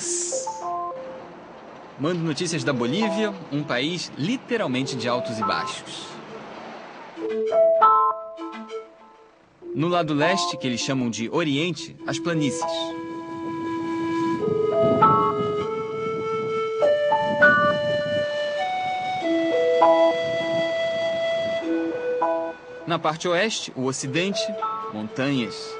Buenas. Mando notícias da Bolívia, um país literalmente de altos e baixos. No lado leste, que eles chamam de Oriente, as planícies. Na parte oeste, o Ocidente, montanhas.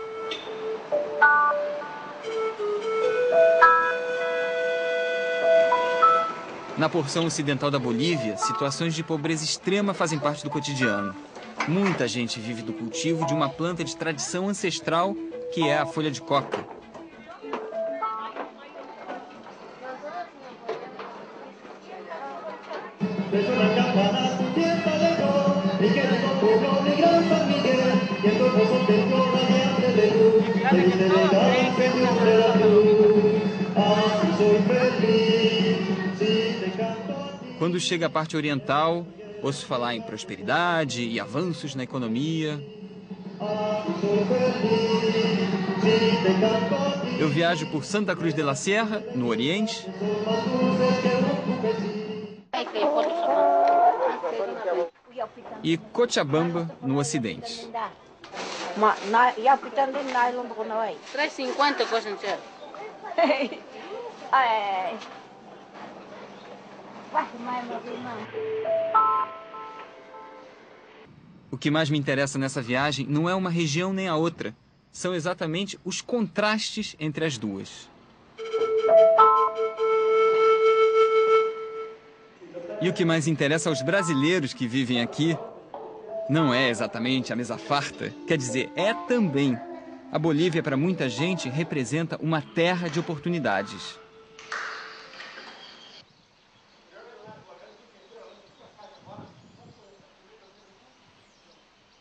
Na porção ocidental da Bolívia, situações de pobreza extrema fazem parte do cotidiano. Muita gente vive do cultivo de uma planta de tradição ancestral, que é a folha de coca. Quando chega a parte oriental, ouço falar em prosperidade e avanços na economia. Eu viajo por Santa Cruz de la Sierra, no Oriente. E Cochabamba, no Ocidente. 3,50 coisa cheia. O que mais me interessa nessa viagem não é uma região nem a outra. São exatamente os contrastes entre as duas. E o que mais interessa aos brasileiros que vivem aqui não é exatamente a mesa farta. Quer dizer, é também. A Bolívia, para muita gente, representa uma terra de oportunidades.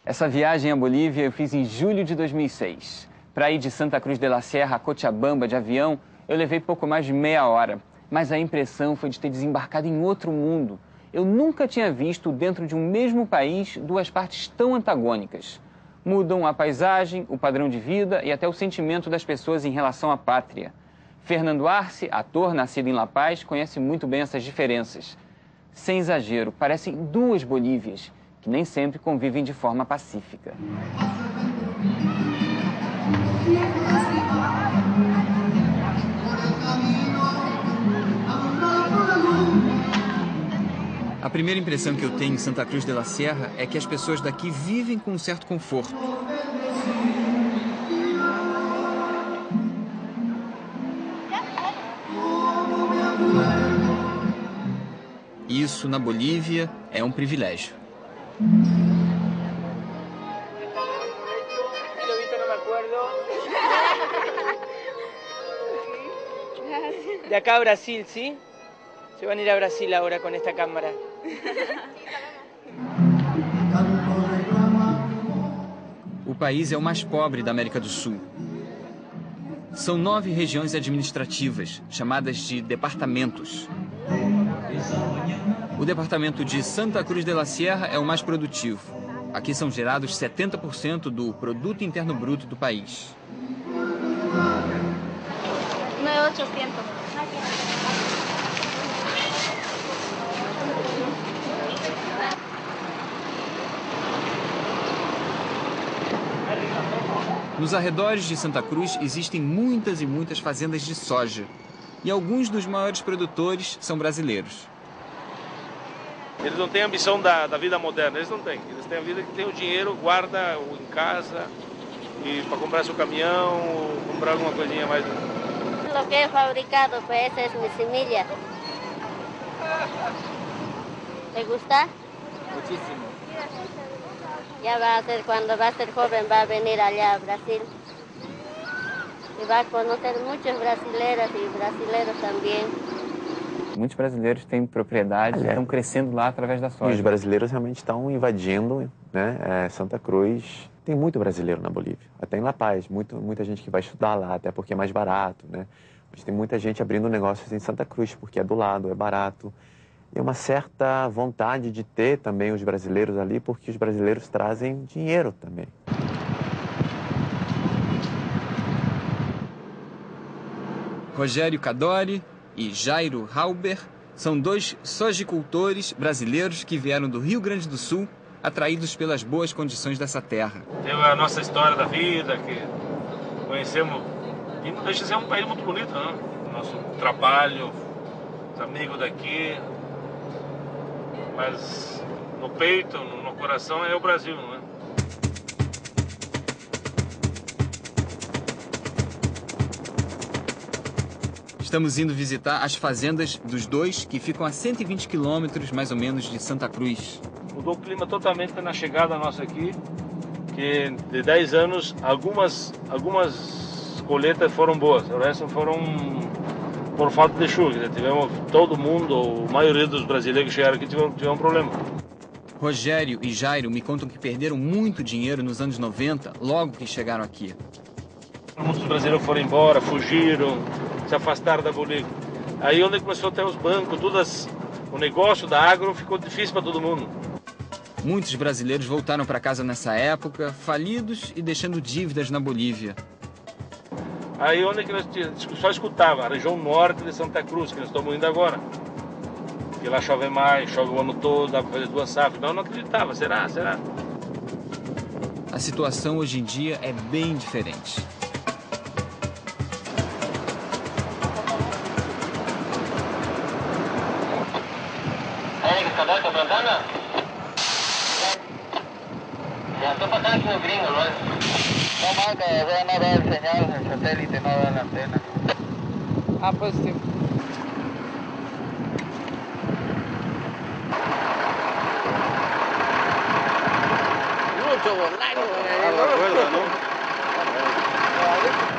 Essa viagem à Bolívia eu fiz em julho de 2006. Para ir de Santa Cruz de la Sierra a Cochabamba de avião, eu levei pouco mais de meia hora. Mas a impressão foi de ter desembarcado em outro mundo. Eu nunca tinha visto dentro de um mesmo país duas partes tão antagônicas. Mudam a paisagem, o padrão de vida e até o sentimento das pessoas em relação à pátria. Fernando Arce, ator nascido em La Paz, conhece muito bem essas diferenças. Sem exagero, parecem duas Bolívias, que nem sempre convivem de forma pacífica. A primeira impressão que eu tenho em Santa Cruz de la Sierra é que as pessoas daqui vivem com um certo conforto. Isso, na Bolívia, é um privilégio. De acá a Brasil, ¿sí? Se van a ir a Brasil ahora con esta cámara. O país é o mais pobre da América do Sul. São 9 regiões administrativas, chamadas de departamentos. O departamento de Santa Cruz de la Sierra é o mais produtivo. Aqui são gerados 70% do produto interno bruto do país. 9.800. Nos arredores de Santa Cruz existem muitas e muitas fazendas de soja. E alguns dos maiores produtores são brasileiros. Eles não têm a ambição da vida moderna, eles não têm. Eles têm a vida que tem o dinheiro, guarda em casa, e para comprar seu caminhão, ou comprar alguma coisinha mais. Lo que é fabricado, pues esa es mi semilla. ¿Te gusta? Muitíssimo. Ya va a ser, cuando va a ser joven, va a venir allá a Brasil. Y va a conocer muchos brasileros y brasileros también. Muitos brasileiros têm propriedades e estão crescendo lá através da soja. E os brasileiros realmente estão invadindo, né, Santa Cruz. Tem muito brasileiro na Bolívia, até em La Paz. Muita gente que vai estudar lá, até porque é mais barato, né? Mas tem muita gente abrindo negócios em Santa Cruz, porque é do lado, é barato. E uma certa vontade de ter também os brasileiros ali, porque os brasileiros trazem dinheiro também. Rogério Cadori e Jairo Halber são dois sojicultores brasileiros que vieram do Rio Grande do Sul, atraídos pelas boas condições dessa terra. Tem a nossa história da vida, que conhecemos, e não deixa de ser um país muito bonito, né? Nosso trabalho, os amigos daqui, mas no peito, no coração é o Brasil, não é? Estamos indo visitar as fazendas dos dois, que ficam a 120 quilômetros, mais ou menos, de Santa Cruz. Mudou o clima totalmente na chegada nossa aqui, que de 10 anos, algumas colheitas foram boas, o resto foram por falta de chuva. Tivemos todo mundo, a maioria dos brasileiros que chegaram aqui tiveram um problema. Rogério e Jairo me contam que perderam muito dinheiro nos anos 90, logo que chegaram aqui. Muitos brasileiros foram embora, fugiram, se afastaram da Bolívia. Aí onde começou a ter os bancos, o negócio da agro ficou difícil para todo mundo. Muitos brasileiros voltaram para casa nessa época, falidos e deixando dívidas na Bolívia. Aí onde que nós só escutava, a região norte de Santa Cruz, que nós estamos indo agora. Que lá chove mais, chove o ano todo, dá para fazer 2 safras. Não acreditava, será? A situação hoje em dia é bem diferente. Ya estoy pasando aquí un gringo, ¿no? No marca, no da el señal, el satélite no da la antena. Ah, pues sí. Mucho borracho, la cuerda, ¿no?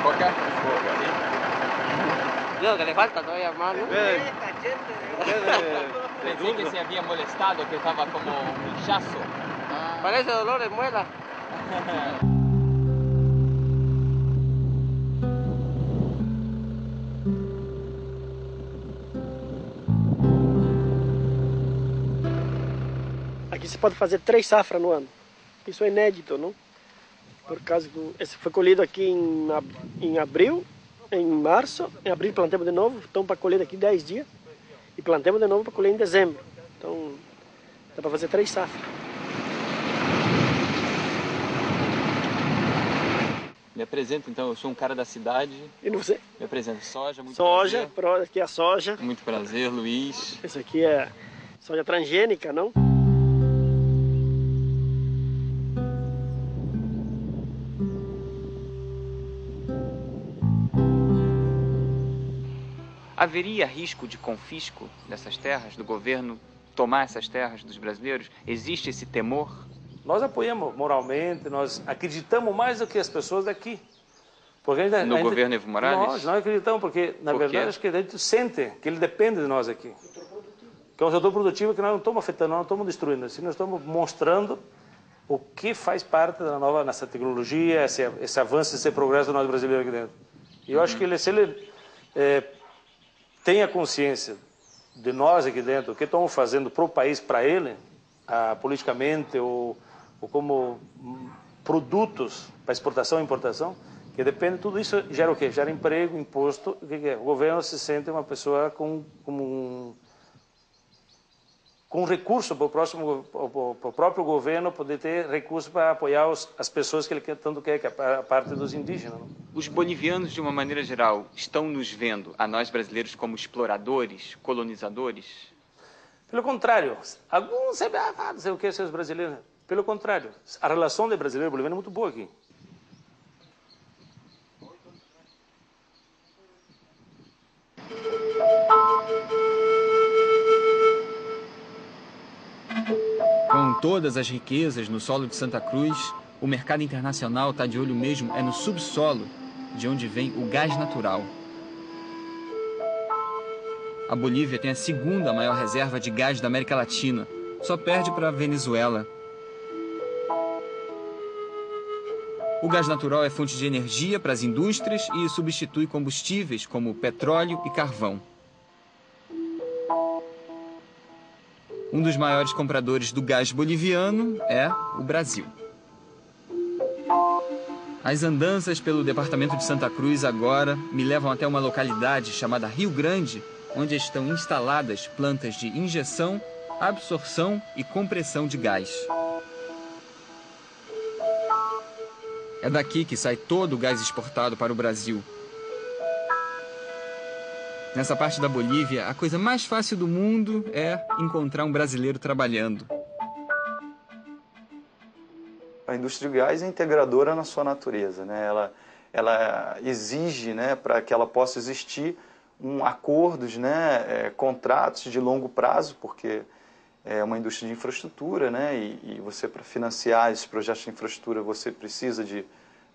Coca. Creo que le falta todavía más, ¿no? Pensé que se había molestado, que estaba como un hinchazo. Parece dolor de muela. Aqui você pode fazer 3 safras no ano. Isso é inédito, não? Por causa que esse foi colhido aqui em abril, em março, em abril plantamos de novo, então para colher daqui 10 dias. E plantamos de novo para colher em dezembro. Então dá para fazer 3 safras. Me apresento então, eu sou um cara da cidade. E você? Me apresento, soja, muito soja, prazer. Aqui é a soja. Muito prazer, Luiz. Esse aqui é soja transgênica, não? Haveria risco de confisco dessas terras, do governo tomar essas terras dos brasileiros? Existe esse temor? Nós apoiamos moralmente, nós acreditamos mais do que as pessoas daqui. Porque no governo Evo Morales? Nós acreditamos, porque na verdade acho que a gente sente que ele depende de nós aqui. Que é um setor produtivo que nós não estamos afetando, nós não estamos destruindo, assim, nós estamos mostrando o que faz parte da nossa tecnologia, esse avanço, esse progresso do nosso brasileiro aqui dentro. E eu acho que se ele tem a consciência de nós aqui dentro, o que estamos fazendo para o país, para ele, politicamente ou como produtos para exportação e importação, que depende, tudo isso gera o quê? Gera emprego, imposto, o que é? O governo se sente uma pessoa com recurso para o próprio governo poder ter recurso para apoiar as pessoas que ele tanto quer, que é a parte dos indígenas. Não? Os bolivianos, de uma maneira geral, estão nos vendo, a nós brasileiros, como exploradores, colonizadores? Pelo contrário, alguns sempre não sei o que são os brasileiros. Pelo contrário, a relação de brasileiro e boliviano é muito boa aqui. Com todas as riquezas no solo de Santa Cruz, o mercado internacional está de olho mesmo no subsolo, de onde vem o gás natural. A Bolívia tem a 2ª maior reserva de gás da América Latina, só perde para a Venezuela. O gás natural é fonte de energia para as indústrias e substitui combustíveis como petróleo e carvão. Um dos maiores compradores do gás boliviano é o Brasil. As andanças pelo departamento de Santa Cruz agora me levam até uma localidade chamada Rio Grande, onde estão instaladas plantas de injeção, absorção e compressão de gás. É daqui que sai todo o gás exportado para o Brasil. Nessa parte da Bolívia, a coisa mais fácil do mundo é encontrar um brasileiro trabalhando. A indústria de gás é integradora na sua natureza, né? Ela exige, né, para que ela possa existir, acordos, né, contratos de longo prazo, porque é uma indústria de infraestrutura, né, e você, para financiar esses projetos de infraestrutura, você precisa de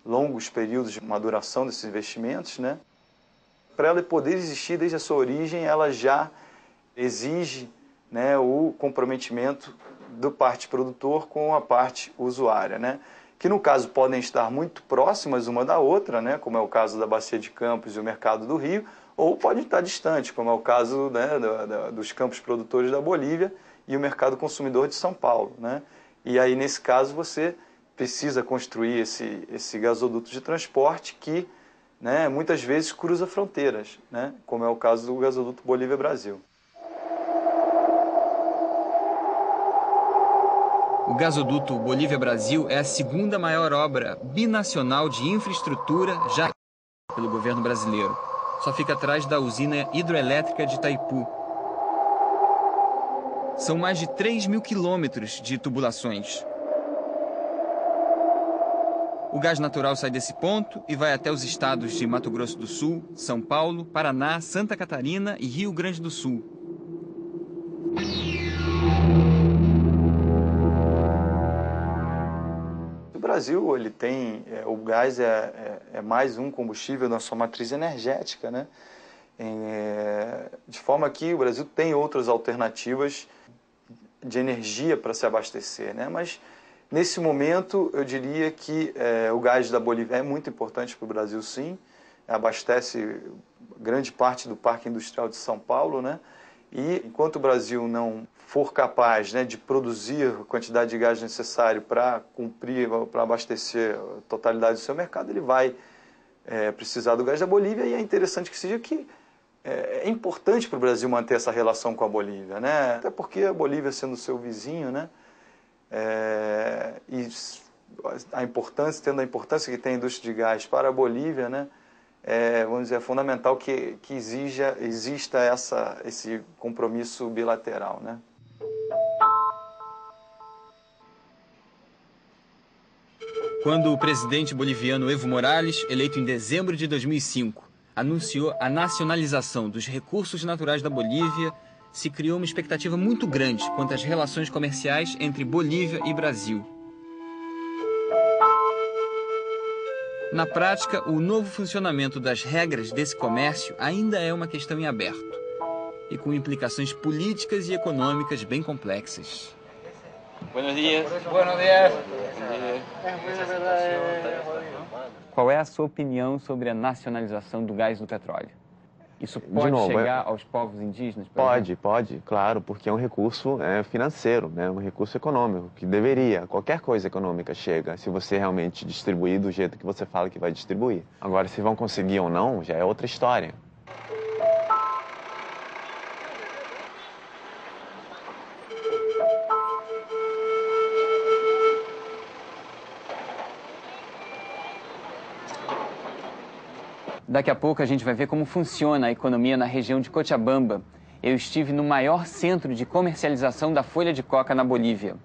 longos períodos de maduração desses investimentos, né? Para ela poder existir desde a sua origem, ela já exige, né, o comprometimento do parte produtor com a parte usuária, né? Que no caso podem estar muito próximas uma da outra, né? Como é o caso da Bacia de Campos e o Mercado do Rio, ou podem estar distantes, como é o caso, né, dos campos produtores da Bolívia e o mercado consumidor de São Paulo, né? E aí, nesse caso, você precisa construir esse gasoduto de transporte que, né, muitas vezes cruza fronteiras, né? Como é o caso do gasoduto Bolívia-Brasil. O gasoduto Bolívia-Brasil é a segunda maior obra binacional de infraestrutura já pelo governo brasileiro. Só fica atrás da usina hidroelétrica de Itaipu. São mais de 3.000 quilômetros de tubulações. O gás natural sai desse ponto e vai até os estados de Mato Grosso do Sul, São Paulo, Paraná, Santa Catarina e Rio Grande do Sul. O Brasil, ele tem, o gás é mais um combustível na sua matriz energética, né? De forma que o Brasil tem outras alternativas de energia para se abastecer, né? Mas nesse momento eu diria que o gás da Bolívia é muito importante para o Brasil, sim. Abastece grande parte do Parque Industrial de São Paulo, né? E enquanto o Brasil não for capaz, né, de produzir a quantidade de gás necessário para cumprir, para abastecer a totalidade do seu mercado, ele vai precisar do gás da Bolívia. E é interessante que seja que é importante para o Brasil manter essa relação com a Bolívia, né? Até porque a Bolívia, sendo seu vizinho, né, e tendo a importância que tem a indústria de gás para a Bolívia, né, vamos dizer, é fundamental que exista esse compromisso bilateral, né? Quando o presidente boliviano Evo Morales, eleito em dezembro de 2005, anunciou a nacionalização dos recursos naturais da Bolívia, se criou uma expectativa muito grande quanto às relações comerciais entre Bolívia e Brasil. Na prática, o novo funcionamento das regras desse comércio ainda é uma questão em aberto e com implicações políticas e econômicas bem complexas. Buenos días. Buenos días. Qual é a sua opinião sobre a nacionalização do gás e do petróleo? Isso pode chegar aos povos indígenas? Pode, claro, porque é um recurso financeiro, né? Um recurso econômico, que deveria, qualquer coisa econômica chega, se você realmente distribuir do jeito que você fala que vai distribuir. Agora, se vão conseguir ou não, já é outra história. Daqui a pouco a gente vai ver como funciona a economia na região de Cochabamba. Eu estive no maior centro de comercialização da folha de coca na Bolívia.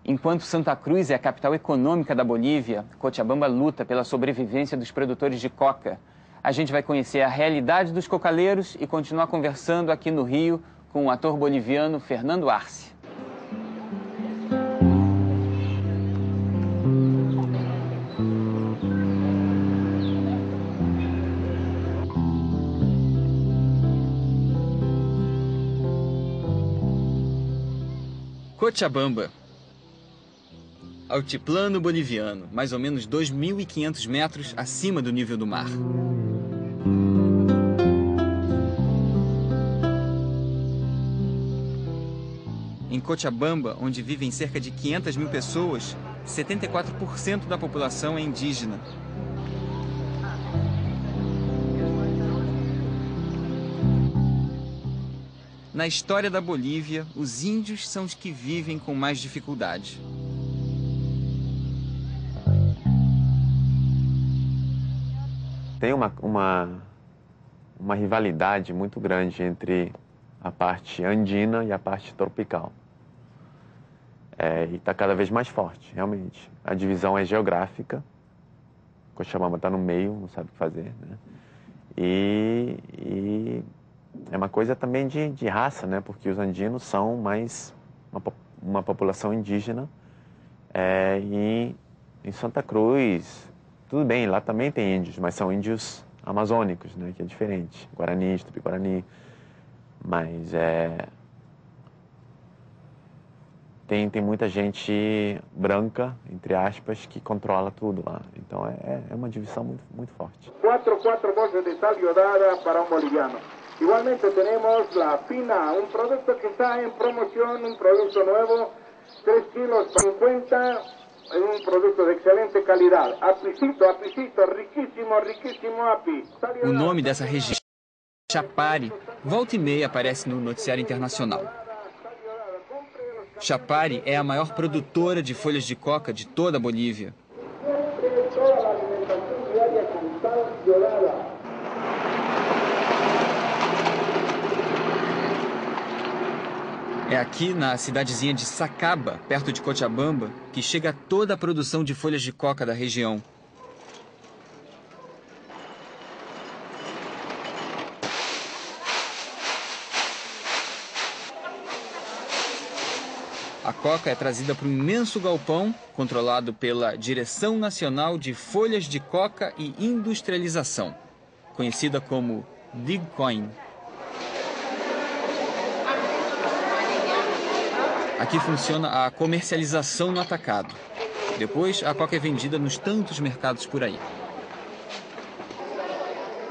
Enquanto Santa Cruz é a capital econômica da Bolívia, Cochabamba luta pela sobrevivência dos produtores de coca. A gente vai conhecer a realidade dos cocaleiros e continuar conversando aqui no Rio com o ator boliviano Fernando Arce. Cochabamba, altiplano boliviano, mais ou menos 2.500 metros acima do nível do mar. Em Cochabamba, onde vivem cerca de 500 mil pessoas, 74% da população é indígena. Na história da Bolívia, os índios são os que vivem com mais dificuldade. Tem uma rivalidade muito grande entre a parte andina e a parte tropical. E está cada vez mais forte, realmente. A divisão é geográfica. Cochabamba está no meio, não sabe o que fazer, né? E é uma coisa também de raça, né? Porque os andinos são mais uma população indígena. E em Santa Cruz, tudo bem, lá também tem índios, mas são índios amazônicos, né? Que é diferente. Guarani, Tupi-Guarani. Mas tem muita gente branca, entre aspas, que controla tudo lá. Então é uma divisão muito, muito forte. 4 bolsas de sal iodada para boliviano. Igualmente temos la fina, produto que está en promoción, produto nuevo, 3 kilos 50, produto de excelente calidad. Apicito, riquíssimo api. O nome dessa região, Chapare, volta e meia aparece no noticiário internacional. Chapare é a maior produtora de folhas de coca de toda a Bolívia. É aqui na cidadezinha de Sacaba, perto de Cochabamba, que chega toda a produção de folhas de coca da região. A coca é trazida para um imenso galpão, controlado pela Direção Nacional de Folhas de Coca e Industrialização, conhecida como DIGCOIN. Aqui funciona a comercialização no atacado. Depois, a coca é vendida nos tantos mercados por aí.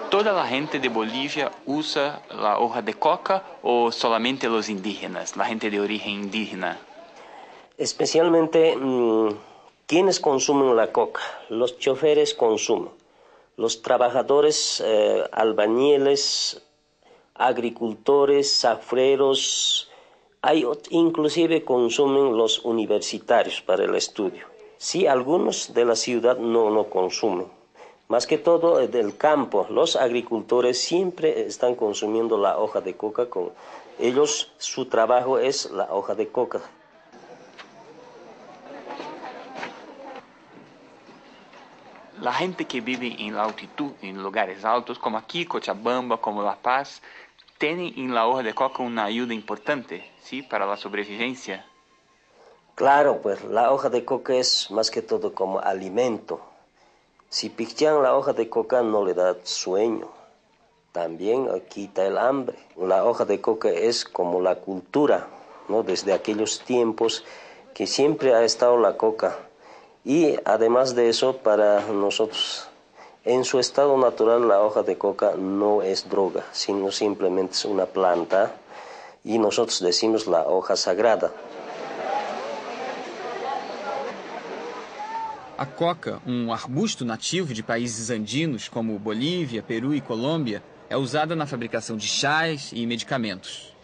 ¿Toda la gente de Bolivia usa la hoja de coca o solamente los indígenas, la gente de origen indígena? Especialmente quienes consumen la coca, los choferes consumen, los trabajadores, albañiles, agricultores, zafreros, inclusive consumen los universitarios para el estudio. Sí, algunos de la ciudad no consumen. Más que todo del campo, los agricultores siempre están consumiendo la hoja de coca. Ellos, su trabajo es la hoja de coca. La gente que vive en la altitud, en lugares altos, como aquí, Cochabamba, como La Paz, tienen en la hoja de coca una ayuda importante, ¿sí?, para la sobrevivencia. Claro, pues la hoja de coca es más que todo como alimento. Si pican la hoja de coca no le da sueño, también quita el hambre. La hoja de coca es como la cultura, ¿no? Desde aquellos tiempos que siempre ha estado la coca. Y además de eso, para nosotros, en su estado natural, la hoja de coca no es droga, sino simplemente es una planta, y nosotros decimos la hoja sagrada. A coca, arbusto nativo de países andinos como Bolívia, Peru e Colômbia, é usada na fabricação de chás e medicamentos.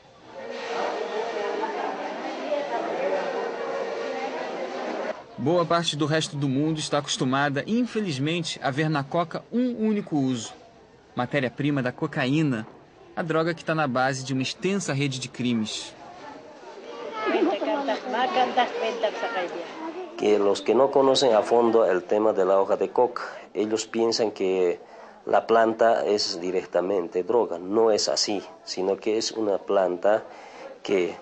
Boa parte do resto do mundo está acostumada, infelizmente, a ver na coca um único uso. Matéria-prima da cocaína, a droga que está na base de uma extensa rede de crimes. Que los que no conocen a fondo el tema de la hoja de coca, ellos piensan que la planta es directamente droga. No es así, sino que es una planta que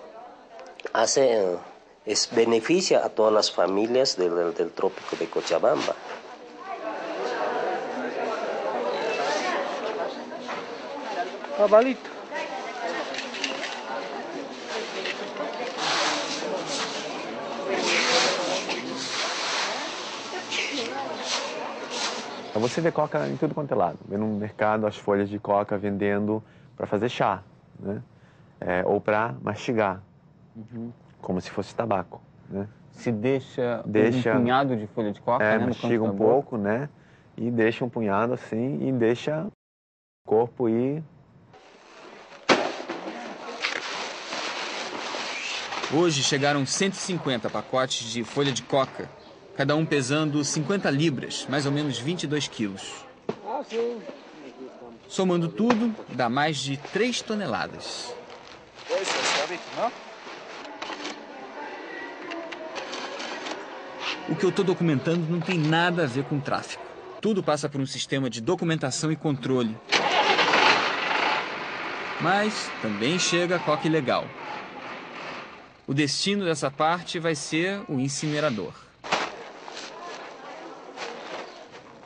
beneficia a todas las familias del trópico de Cochabamba. Cabalito. Você vê coca em tudo quanto é lado. Vê no mercado as folhas de coca vendendo para fazer chá, né? Ou para mastigar, como se fosse tabaco, né? Se deixa um punhado de folha de coca, né, mastiga um pouco, né? E deixa um punhado assim e deixa o corpo ir. Hoje chegaram 150 pacotes de folha de coca, cada um pesando 50 libras, mais ou menos 22 quilos. Somando tudo, dá mais de 3 toneladas. O que eu estou documentando não tem nada a ver com tráfico. Tudo passa por um sistema de documentação e controle. Mas também chega a coca ilegal. O destino dessa parte vai ser o incinerador.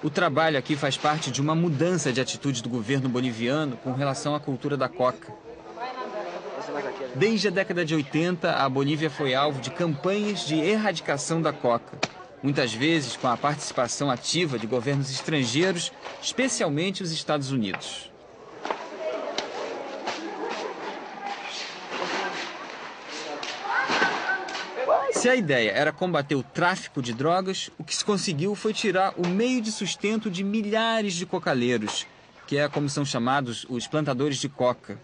O trabalho aqui faz parte de uma mudança de atitude do governo boliviano com relação à cultura da coca. Desde a década de 80, a Bolívia foi alvo de campanhas de erradicação da coca, muitas vezes com a participação ativa de governos estrangeiros, especialmente os Estados Unidos. Se a ideia era combater o tráfico de drogas, o que se conseguiu foi tirar o meio de sustento de milhares de cocaleiros, que é como são chamados os plantadores de coca.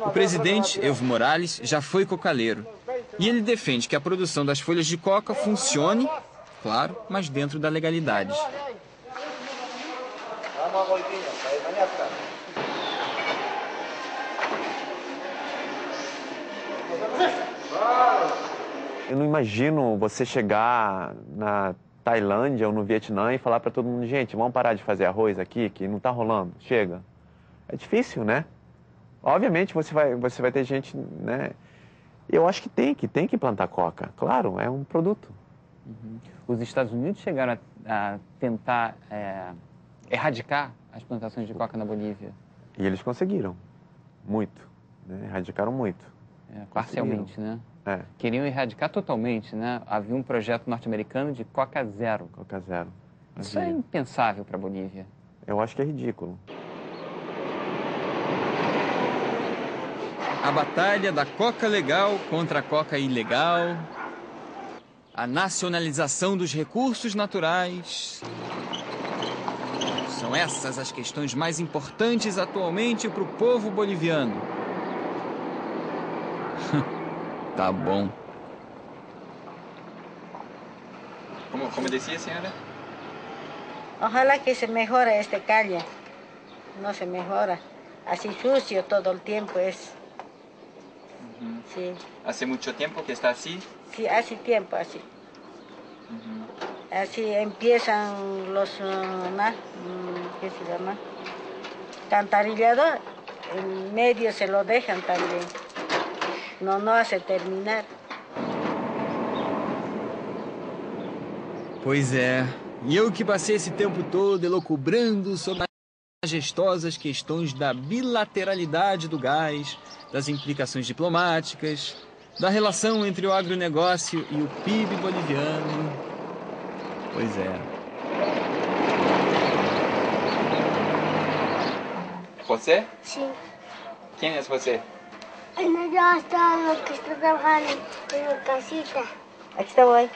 O presidente, Evo Morales, já foi cocaleiro. E ele defende que a produção das folhas de coca funcione, claro, mas dentro da legalidade. Eu não imagino você chegar na Tailândia ou no Vietnã e falar para todo mundo, gente, vamos parar de fazer arroz aqui, que não está rolando, chega. É difícil, né? Obviamente você vai ter gente, né? Eu acho que tem que plantar coca, claro, é um produto. Os Estados Unidos chegaram a tentar erradicar as plantações de coca na Bolívia. E eles conseguiram, muito, né? Erradicaram muito. Parcialmente, né? Queriam erradicar totalmente, né? Havia um projeto norte-americano de Coca Zero. Coca Zero. Isso é impensável para a Bolívia. Eu acho que é ridículo. A batalha da coca legal contra a coca ilegal. A nacionalização dos recursos naturais. São essas as questões mais importantes atualmente para o povo boliviano. Tá bom. Como decía, señora? Ojalá que se mejore esta calle. No se mejora. Así sucio todo el tiempo es. Sí. ¿Hace mucho tiempo que está así? Sí, hace tiempo así. Así empiezan los, ¿qué se llama? Cantarillador. En medio se lo dejan también. No hace terminar. Pois é. E eu que passei esse tempo todo elucubrando sobre as majestosas questões da bilateralidade do gás, das implicações diplomáticas, da relação entre o agronegócio e o PIB boliviano. Pois é. ¿Você? Sí. ¿Quién es você? Ya está lo que está trabajando en la casita. Aquí está, voy.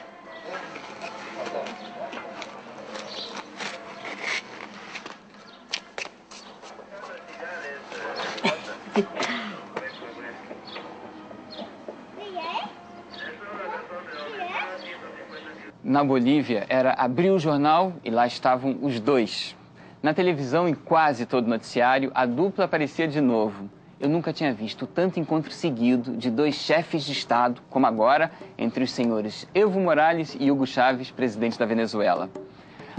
Na Bolívia, era abrir o jornal e lá estavam os dois. Na televisão, em quase todo noticiário, a dupla aparecia de novo. Eu nunca tinha visto tanto encontro seguido de dois chefes de Estado, como agora, entre os senhores Evo Morales e Hugo Chávez, presidente da Venezuela.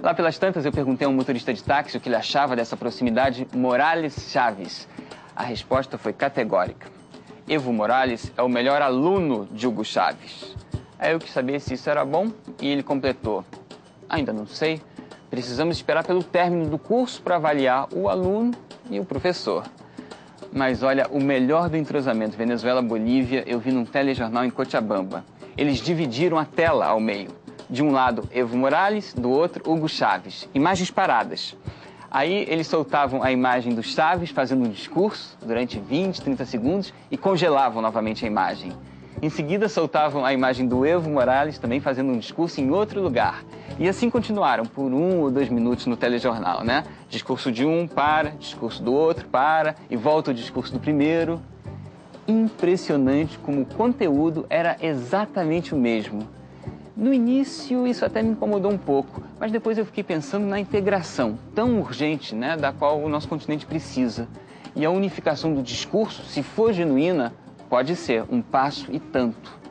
Lá pelas tantas, eu perguntei a um motorista de táxi o que ele achava dessa proximidade Morales-Chávez. A resposta foi categórica. Evo Morales é o melhor aluno de Hugo Chávez. Aí eu quis saber se isso era bom e ele completou. Ainda não sei. Precisamos esperar pelo término do curso para avaliar o aluno e o professor. Mas olha, o melhor do entrosamento Venezuela-Bolívia eu vi num telejornal em Cochabamba. Eles dividiram a tela ao meio. De um lado, Evo Morales, do outro, Hugo Chávez. Imagens paradas. Aí eles soltavam a imagem do Chávez fazendo um discurso durante 20, 30 segundos e congelavam novamente a imagem. Em seguida, soltavam a imagem do Evo Morales também fazendo um discurso em outro lugar. E assim continuaram por 1 ou 2 minutos no telejornal, né? Discurso de um, para, discurso do outro, para, e volta o discurso do primeiro. Impressionante como o conteúdo era exatamente o mesmo. No início, isso até me incomodou um pouco, mas depois eu fiquei pensando na integração tão urgente, né, da qual o nosso continente precisa. E a unificação do discurso, se for genuína, pode ser um passo e tanto.